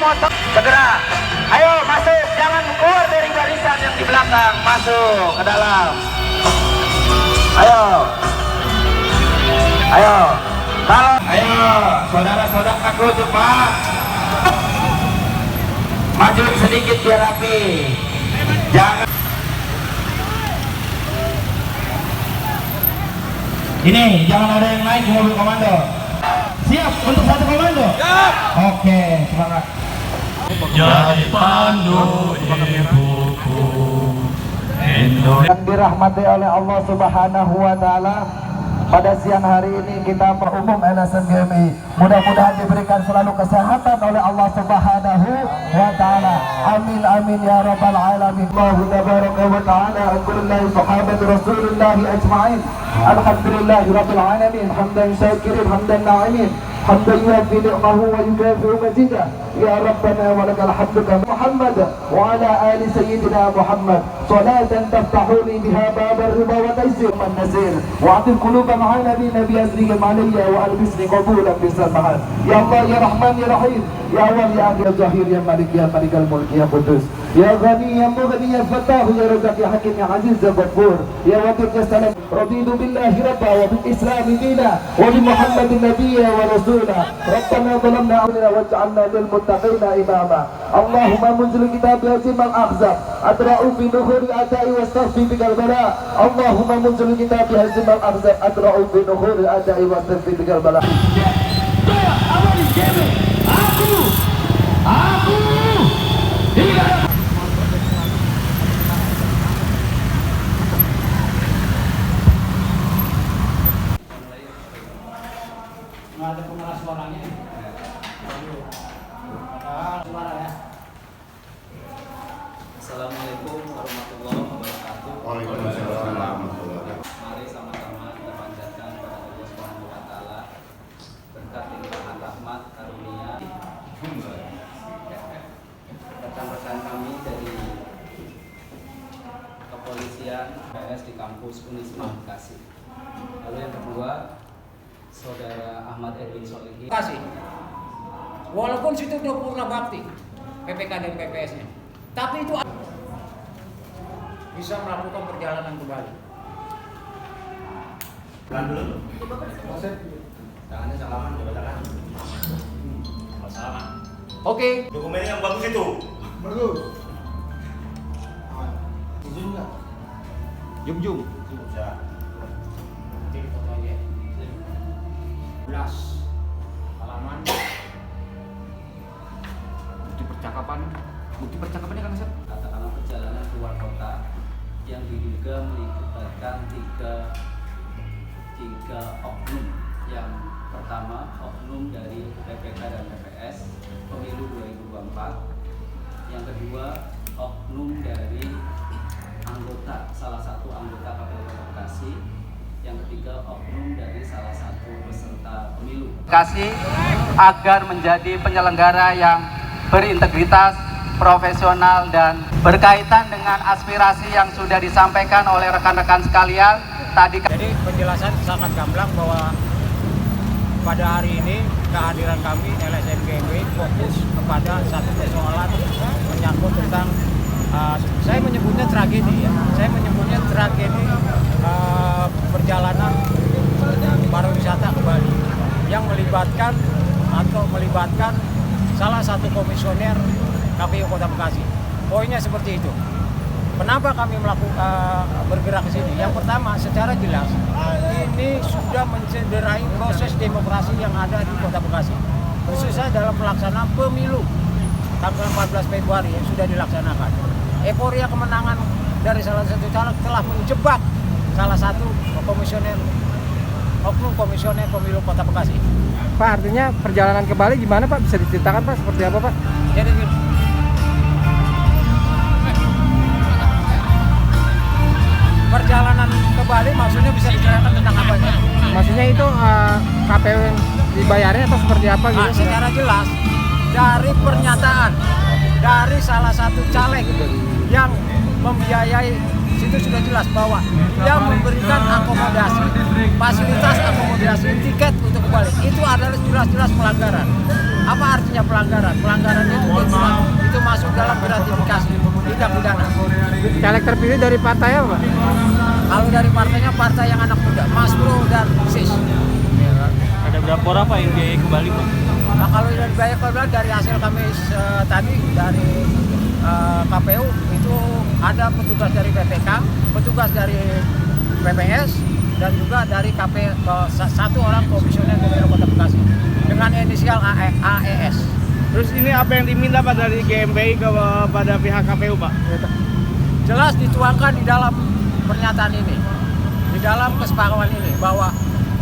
motor segera. Ayo masuk, jangan keluar dari barisan yang di belakang, masuk ke dalam. Ayo. Ayo. Kalau ayo saudara-saudara aku cepat. Maju sedikit biar rapi. Jangan. Ini jangan ada yang naik ke mobil komando. Siap untuk satu komando? Siap. Oke, semangat. Jadi pandu ibuku Indonesia. Yang dirahmati oleh Allah Subhanahu wa taala, pada siang hari ini kita umum LSM GMI mudah-mudahan diberikan selalu kesehatan oleh Allah Subhanahu wa taala. Amin amin ya rabbal alamin. Allahu tabaraka wa taala akulillahi sahabat Rasulullah ajma'in. Alhamdulillahi rabbil alamin. Hamdan syakirin hamdan na'imin. حمدا يوفي نعمه ويكافئ مزيده يا ربنا ولك الحمد كما محمد وعلى ال سيدنا محمد صلاة تفتح لي بها باب الرضا وتيسير من نسير واعطي القلوب مع نبي ازرق علي والبسني قبولا بسمحات يا الله يا رحمن يا رحيم يا اول يا اخر يا ظهير يا مالك الملك يا قدوس يا غني يا مغني يا فتاح يا رزاق يا حكيم يا عزيز يا غفور يا ودود يا سلام رضيت بالله ربا وبالاسلام دينا وبمحمد نبيا ورسولا ربنا ظلمنا انفسنا واجعلنا للمتقين اماما اللهم منزل الكتاب هزم الاحزاب ادرأوا في نحور الاعداء واستغفر بك البلاء اللهم منزل الكتاب هزم الاحزاب ادرأوا في نحور الاعداء واستغفر بك البلاء. Nggak ada pengeras suaranya. Suara ya. Assalamualaikum warahmatullahi wabarakatuh. Waalaikumsalam warahmatullahi wabarakatuh. Mari sama-sama kita panjatkan kepada Allah Subhanahu wa taala berkat limpahan rahmat karunia. Rekan-rekan kami dari kepolisian PS di kampus Unisma Bekasi. Lalu yang kedua, Saudara Ahmad Edwin Solihin. Kasih. Walaupun situ udah purna bakti PPK dan PPS-nya, tapi itu bisa melakukan perjalanan kembali. Pelan dulu. Tangannya salaman, coba tangan. Salaman. Oke. Dokumen yang bagus itu. Bagus. Izin enggak? Jum. Ya. Nanti foto aja. 11 halaman. Bukti percakapannya kan Seth? Katakanlah perjalanan keluar kota yang diduga melibatkan tiga oknum. Yang pertama oknum dari PPK dan PPS pemilu 2024. Yang kedua oknum dari salah satu anggota KPU Kota Bekasi. Yang ketiga oknum dari salah satu peserta pemilu Bekasi agar menjadi penyelenggara yang berintegritas, profesional dan berkaitan dengan aspirasi yang sudah disampaikan oleh rekan-rekan sekalian tadi. Jadi penjelasan sangat gamblang bahwa pada hari ini kehadiran kami LSM GMI fokus kepada satu persoalan menyangkut tentang saya menyebutnya tragedi ya. Saya menyebutnya tragedi perjalanan pariwisata ke Bali yang melibatkan salah satu komisioner KPU Kota Bekasi. Poinnya seperti itu. Kenapa kami bergerak ke sini? Yang pertama, secara jelas ini sudah mencederai proses demokrasi yang ada di Kota Bekasi, khususnya dalam pelaksanaan pemilu tanggal 14 Februari yang sudah dilaksanakan. Euforia kemenangan dari salah satu caleg telah menjebak salah satu oknum komisioner pemilu Kota Bekasi. Pak, artinya perjalanan ke Bali gimana Pak? Bisa diceritakan Pak seperti apa Pak? Jadi perjalanan ke Bali maksudnya bisa diceritakan tentang apa ya? Maksudnya itu KPU yang dibayarnya atau seperti apa gitu? Secara jelas dari pernyataan dari salah satu caleg yang membiayai situ sudah jelas bahwa dia memberikan akomodasi, fasilitas akomodasi, tiket untuk balik. Itu adalah jelas-jelas pelanggaran. Apa artinya pelanggaran? Pelanggaran itu masuk dalam gratifikasi, tindak pidana. Caleg terpilih dari partai apa, Pak? Kalau dari partainya partai yang anak muda, Mas Bro dan SIS. Ada berapa orang Pak yang biaya kembali Pak? Nah, kalau dari biaya kembali dari hasil kami tadi dari KPU itu ada petugas dari PPK, petugas dari PPS, dan juga dari satu orang komisioner Pemilu Kota Bekasi dengan inisial AES. Terus ini apa yang diminta Pak dari GMBI kepada pihak KPU Pak? Jelas dituangkan di dalam pernyataan ini, di dalam kesepakatan ini bahwa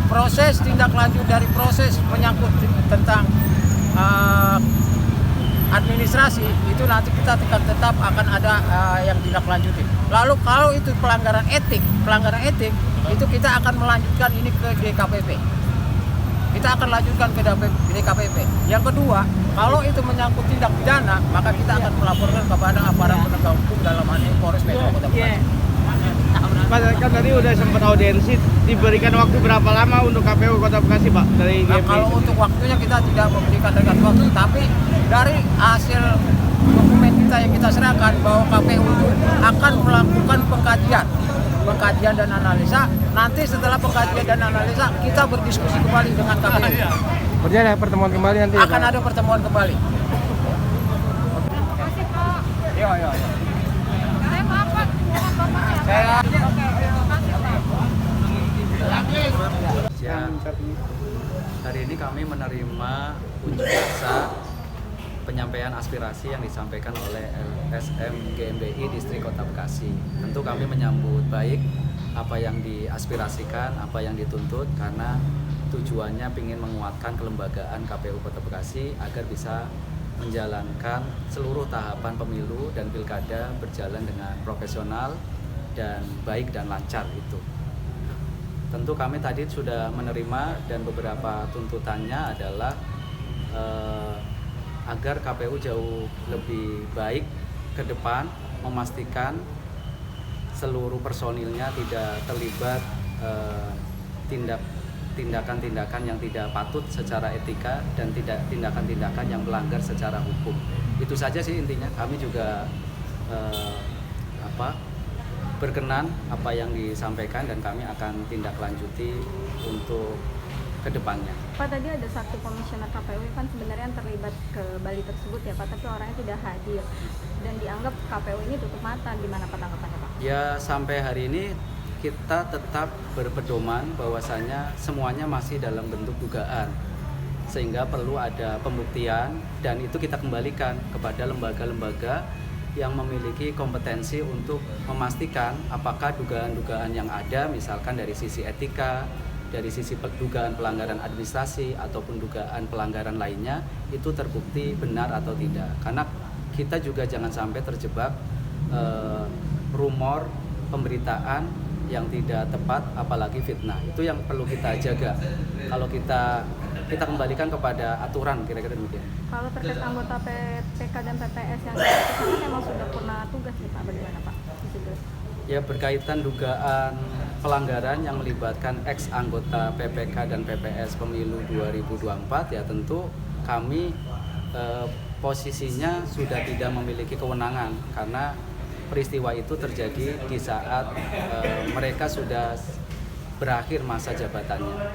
proses tindak lanjut dari proses menyangkut tentang administrasi itu nanti kita tetap akan ada yang tindak lanjuti. Lalu kalau itu pelanggaran etik itu kita akan melanjutkan ini ke DKPP. Kita akan lanjutkan ke DKPP. Yang kedua, kalau itu menyangkut tindak pidana, maka kita akan melaporkan kepada aparat penegak hukum dalam hal ini Polres Metro Kota Bekasi. Pak, kan tadi udah sempat audiensi, diberikan waktu berapa lama untuk KPU Kota Bekasi Pak dari Nah, GMBI? kalau untuk waktunya kita tidak memberikan dekat waktu, tapi dari hasil dokumen kita yang kita serahkan bahwa KPU itu akan melakukan pengkajian dan analisa. Nanti setelah pengkajian dan analisa kita berdiskusi kembali dengan KPU. Berarti ada pertemuan kembali nanti ya, Akan Pak? ada pertemuan kembali. Iya. Siang. Hari ini kami menerima unjuk rasa penyampaian aspirasi yang disampaikan oleh LSM GMBI Distrik Kota Bekasi. Tentu kami menyambut baik apa yang diaspirasikan, apa yang dituntut, karena tujuannya ingin menguatkan kelembagaan KPU Kota Bekasi agar bisa menjalankan seluruh tahapan pemilu dan pilkada berjalan dengan profesional dan baik dan lancar itu. Tentu kami tadi sudah menerima dan beberapa tuntutannya adalah agar KPU jauh lebih baik ke depan, memastikan seluruh personilnya tidak terlibat tindakan-tindakan yang tidak patut secara etika dan tidak tindakan-tindakan yang melanggar secara hukum. Itu saja sih intinya. Kami juga berkenan apa yang disampaikan dan kami akan tindak lanjuti untuk kedepannya. Pak, tadi ada satu komisioner KPU kan sebenarnya yang terlibat ke Bali tersebut ya Pak, tapi orangnya tidak hadir dan dianggap KPU ini tutup mata. Gimana Pak tanggapannya Pak? Ya, sampai hari ini kita tetap berpedoman bahwasanya semuanya masih dalam bentuk dugaan, sehingga perlu ada pembuktian dan itu kita kembalikan kepada lembaga-lembaga yang memiliki kompetensi untuk memastikan apakah dugaan-dugaan yang ada, misalkan dari sisi etika, dari sisi dugaan pelanggaran administrasi ataupun dugaan pelanggaran lainnya, itu terbukti benar atau tidak. Karena kita juga jangan sampai terjebak rumor pemberitaan yang tidak tepat, apalagi fitnah. Itu yang perlu kita jaga. Kalau kita kembalikan kepada aturan, kira-kira demikian. Kalau terkait anggota PPK dan PPS yang itu memang sudah pernah tugas nih Pak, bagaimana Pak? Ya, berkaitan dugaan pelanggaran yang melibatkan ex anggota PPK dan PPS pemilu 2024, ya tentu kami posisinya sudah tidak memiliki kewenangan karena peristiwa itu terjadi di saat mereka sudah berakhir masa jabatannya.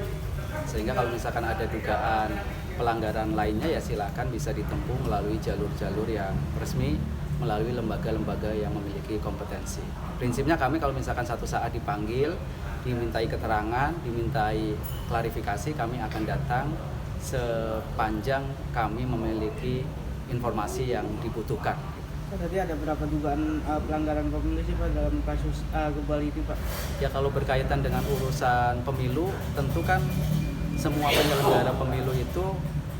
Sehingga kalau misalkan ada dugaan pelanggaran lainnya, ya silakan bisa ditempuh melalui jalur-jalur yang resmi, melalui lembaga-lembaga yang memiliki kompetensi. Prinsipnya kami kalau misalkan satu saat dipanggil, dimintai keterangan, dimintai klarifikasi, kami akan datang sepanjang kami memiliki informasi yang dibutuhkan. Tadi ada berapa dugaan pelanggaran pemilu sih Pak dalam kasus Bali itu Pak? Ya, kalau berkaitan dengan urusan pemilu, tentu kan semua penyelenggara pemilu itu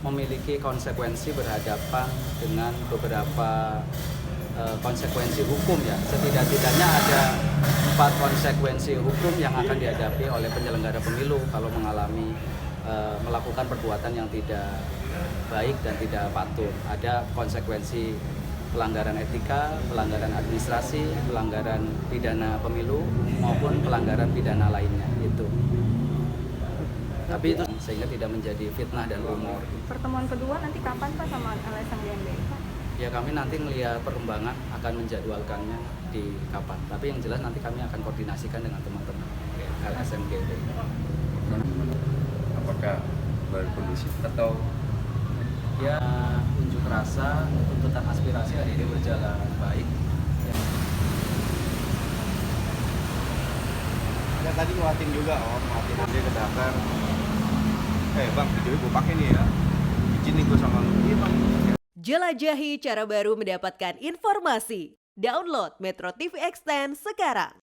memiliki konsekuensi berhadapan dengan beberapa konsekuensi hukum ya. Setidak-tidaknya ada 4 konsekuensi hukum yang akan dihadapi oleh penyelenggara pemilu kalau mengalami melakukan perbuatan yang tidak baik dan tidak patut. Ada konsekuensi pelanggaran etika, pelanggaran administrasi, pelanggaran pidana pemilu maupun pelanggaran pidana lainnya itu. Tapi itu sehingga tidak menjadi fitnah dan rumor. Pertemuan kedua nanti kapan Pak sama LSM GMBI Pak? Ya kami nanti melihat perkembangan akan menjadwalkannya di kapan. Tapi yang jelas nanti kami akan koordinasikan dengan teman-teman LSM GMBI. Apakah berkondusif atau Ya unjuk rasa, tuntutan aspirasi hari ini berjalan baik. ya tadi nguatin juga nguatin dia ke Dakar. Bang, videonya gue pakai nih ya. Izin nih gue sama lu. Iya bang. Jelajahi cara baru mendapatkan informasi. Download Metro TV Extend sekarang.